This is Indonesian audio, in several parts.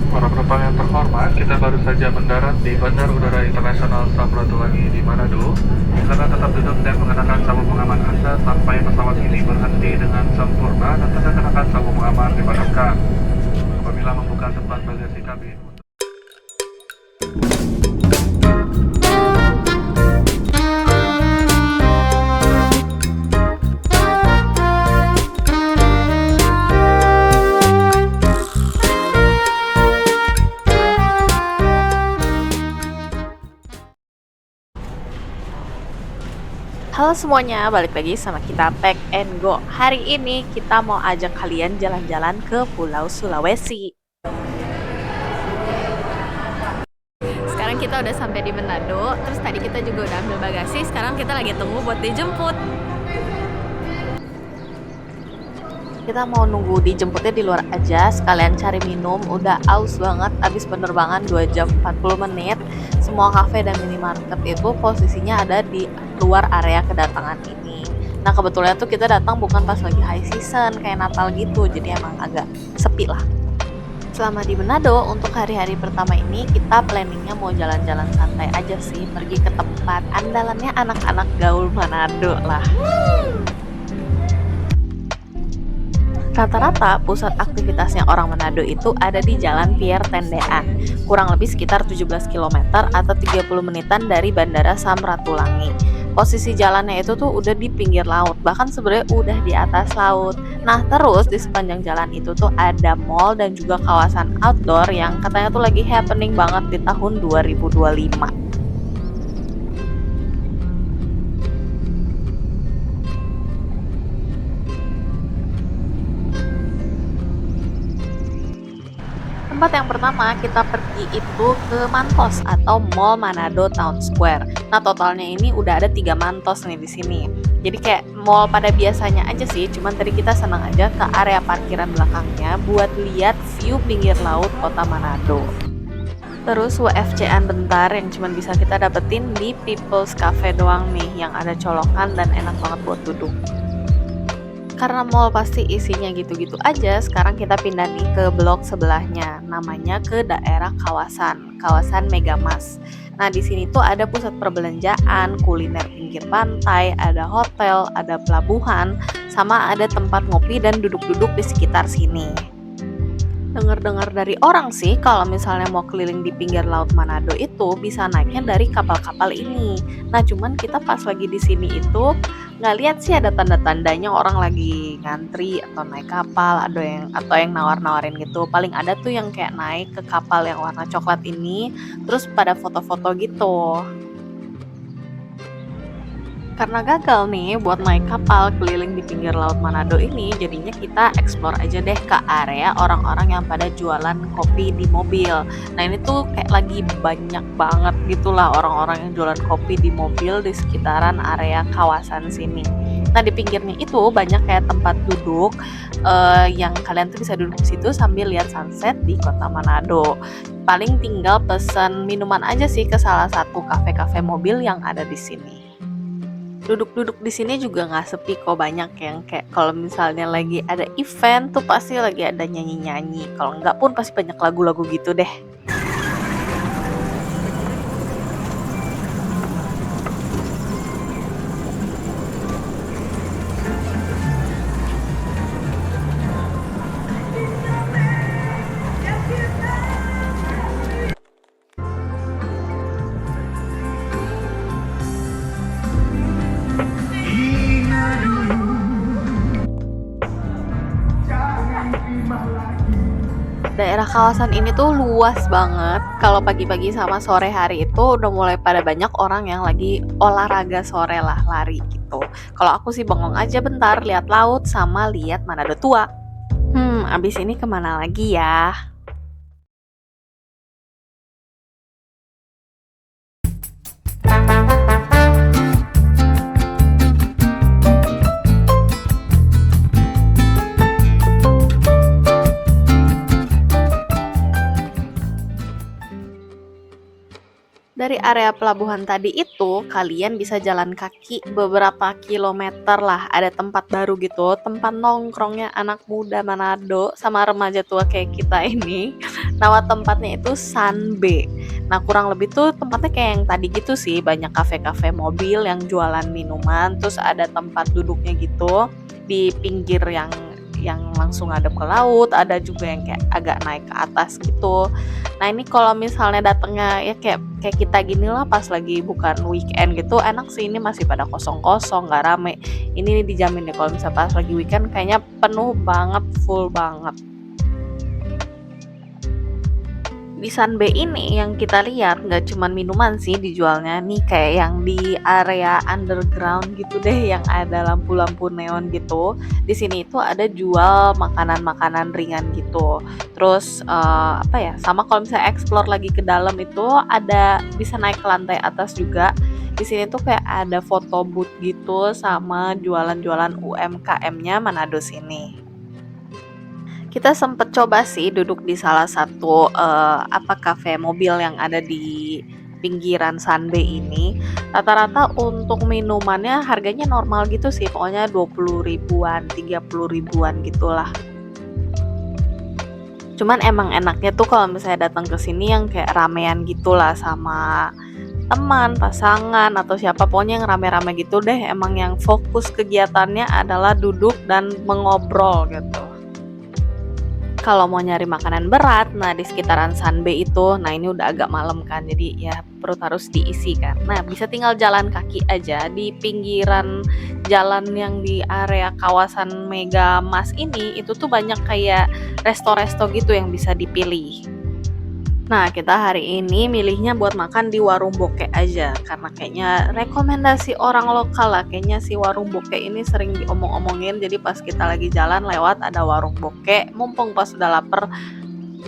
Para penumpang yang terhormat, kita baru saja mendarat di Bandara Udara Internasional Samratulangi di Manado. Karena tetap duduk dan mengenakan sabuk pengaman Anda sampai pesawat ini berhenti dengan sempurna dan tanda kenakan sabuk pengaman dipadamkan. Apabila membuka tempat bagasi kabin. Halo semuanya, balik lagi sama kita Tag and Go. Hari ini kita mau ajak kalian jalan-jalan ke Pulau Sulawesi. Sekarang kita udah sampai di Manado, terus tadi kita juga udah ambil bagasi, sekarang kita lagi tunggu buat dijemput. Kita mau nunggu dijemputnya di luar aja, sekalian cari minum, udah aus banget, abis penerbangan 2 jam 40 menit. Semua kafe dan minimarket itu posisinya ada di luar area kedatangan ini. Nah kebetulan tuh kita datang bukan pas lagi high season kayak Natal gitu, jadi emang agak sepi lah. Selama di Manado, untuk hari-hari pertama ini kita planningnya mau jalan-jalan santai aja sih, pergi ke tempat andalannya anak-anak gaul Manado lah. Rata-rata pusat aktivitasnya orang Manado itu ada di Jalan Pier Tendean, kurang lebih sekitar 17 km atau 30 menitan dari Bandara Samratulangi. Posisi jalannya itu tuh udah di pinggir laut, bahkan sebenarnya udah di atas laut. Nah terus di sepanjang jalan itu tuh ada mall dan juga kawasan outdoor yang katanya tuh lagi happening banget di tahun 2025. Tempat yang pertama kita pergi itu ke Mantos atau Mall Manado Town Square. Nah totalnya ini udah ada 3 Mantos nih di sini. Jadi kayak mall pada biasanya aja sih, cuman tadi kita senang aja ke area parkiran belakangnya buat lihat view pinggir laut kota Manado. Terus WFC-an bentar yang cuman bisa kita dapetin di People's Cafe doang nih, yang ada colokan dan enak banget buat duduk. Karena mall pasti isinya gitu-gitu aja, sekarang kita pindah nih ke blok sebelahnya, namanya ke daerah kawasan Megamas. Nah, di sini tuh ada pusat perbelanjaan, kuliner pinggir pantai, ada hotel, ada pelabuhan, sama ada tempat ngopi dan duduk-duduk di sekitar sini. Dengar-dengar dari orang sih, kalau misalnya mau keliling di pinggir laut Manado itu bisa naiknya dari kapal-kapal ini. Nah, cuman kita pas lagi di sini itu nggak lihat sih ada tanda-tandanya orang lagi ngantri atau naik kapal, atau yang nawar-nawarin gitu. Paling ada tuh yang kayak naik ke kapal yang warna coklat ini, terus pada foto-foto gitu. Karena gagal nih buat naik kapal keliling di pinggir laut Manado ini, jadinya kita explore aja deh ke area orang-orang yang pada jualan kopi di mobil. Nah ini tuh kayak lagi banyak banget gitulah orang-orang yang jualan kopi di mobil di sekitaran area kawasan sini. Nah di pinggirnya itu banyak kayak tempat duduk yang kalian tuh bisa duduk di situ sambil lihat sunset di kota Manado. Paling tinggal pesen minuman aja sih ke salah satu kafe-kafe mobil yang ada di sini. Duduk-duduk di sini juga nggak sepi kok, banyak yang kayak kalau misalnya lagi ada event tuh pasti lagi ada nyanyi-nyanyi. Kalau nggak pun pasti banyak lagu-lagu gitu deh. Daerah kawasan ini tuh luas banget. Kalau pagi-pagi sama sore hari itu udah mulai pada banyak orang yang lagi olahraga sore lah, lari gitu. Kalau aku sih bengong aja bentar, lihat laut sama lihat Manado tua. Abis ini kemana lagi ya? Dari area pelabuhan tadi itu, kalian bisa jalan kaki beberapa kilometer lah. Ada tempat baru gitu, tempat nongkrongnya anak muda Manado sama remaja tua kayak kita ini. Nama tempatnya itu Sanbe. Nah, kurang lebih tuh tempatnya kayak yang tadi gitu sih, banyak kafe-kafe mobil yang jualan minuman, terus ada tempat duduknya gitu di pinggir yang langsung ngadep ke laut, ada juga yang kayak agak naik ke atas gitu. Nah, ini kalau misalnya datangnya ya kayak kita gini lah pas lagi bukan weekend gitu, enak sih, ini masih pada kosong-kosong, nggak rame. Ini dijamin deh kalau misalnya pas lagi weekend kayaknya penuh banget, full banget. Di Sanbe ini yang kita lihat nggak cuman minuman sih dijualnya nih, kayak yang di area underground gitu deh, yang ada lampu-lampu neon gitu. Di sini itu ada jual makanan-makanan ringan gitu. Terus apa ya? Sama kalau misalnya explore lagi ke dalam itu ada bisa naik ke lantai atas juga. Di sini tuh kayak ada foto booth gitu sama jualan-jualan UMKM-nya Manado sini. Kita sempet coba sih duduk di salah satu kafe mobil yang ada di pinggiran Sanbe ini. Rata-rata untuk minumannya harganya normal gitu sih, pokoknya 20 ribuan, 30 ribuan gitulah. Cuman emang enaknya tuh kalau misalnya datang ke sini yang kayak ramean gitulah sama teman, pasangan atau siapa, pokoknya yang rame-rame gitu deh. Emang yang fokus kegiatannya adalah duduk dan mengobrol gitu. Kalau mau nyari makanan berat, nah di sekitaran Sanbe itu, nah ini udah agak malam kan, jadi ya perut harus diisi kan. Nah, bisa tinggal jalan kaki aja di pinggiran jalan yang di area kawasan Mega Mas ini, itu tuh banyak kayak resto-resto gitu yang bisa dipilih. Nah, kita hari ini milihnya buat makan di warung Boke aja, karena kayaknya rekomendasi orang lokal lah, kayaknya si warung Boke ini sering diomong-omongin, jadi pas kita lagi jalan lewat ada warung Boke, mumpung pas udah lapar,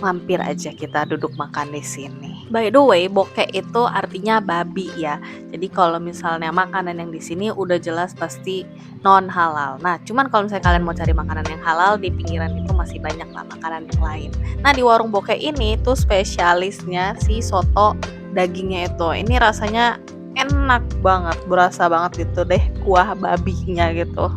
mampir aja kita duduk makan di sini. By the way, Boke itu artinya babi ya. Jadi kalau misalnya makanan yang di sini udah jelas pasti non halal. Nah, cuman kalau misalnya kalian mau cari makanan yang halal, di pinggiran itu masih banyak lah makanan yang lain. Nah, di warung Boke ini tuh spesialisnya si soto dagingnya itu. Ini rasanya enak banget, berasa banget gitu deh kuah babinya gitu.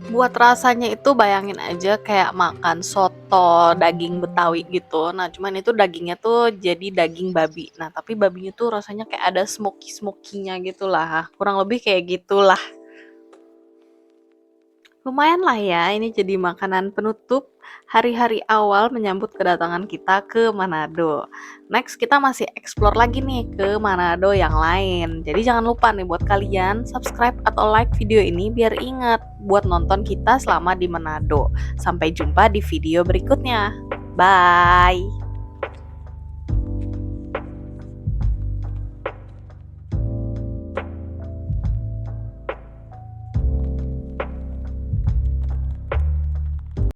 Buat rasanya itu bayangin aja kayak makan soto daging Betawi gitu. Nah, cuman itu dagingnya tuh jadi daging babi. Nah, tapi babinya tuh rasanya kayak ada smoky-smokinya gitu lah. Kurang lebih kayak gitulah. Lumayan lah ya, ini jadi makanan penutup hari-hari awal menyambut kedatangan kita ke Manado. Next, kita masih explore lagi nih ke Manado yang lain. Jadi jangan lupa nih buat kalian subscribe atau like video ini biar ingat buat nonton kita selama di Manado. Sampai jumpa di video berikutnya. Bye!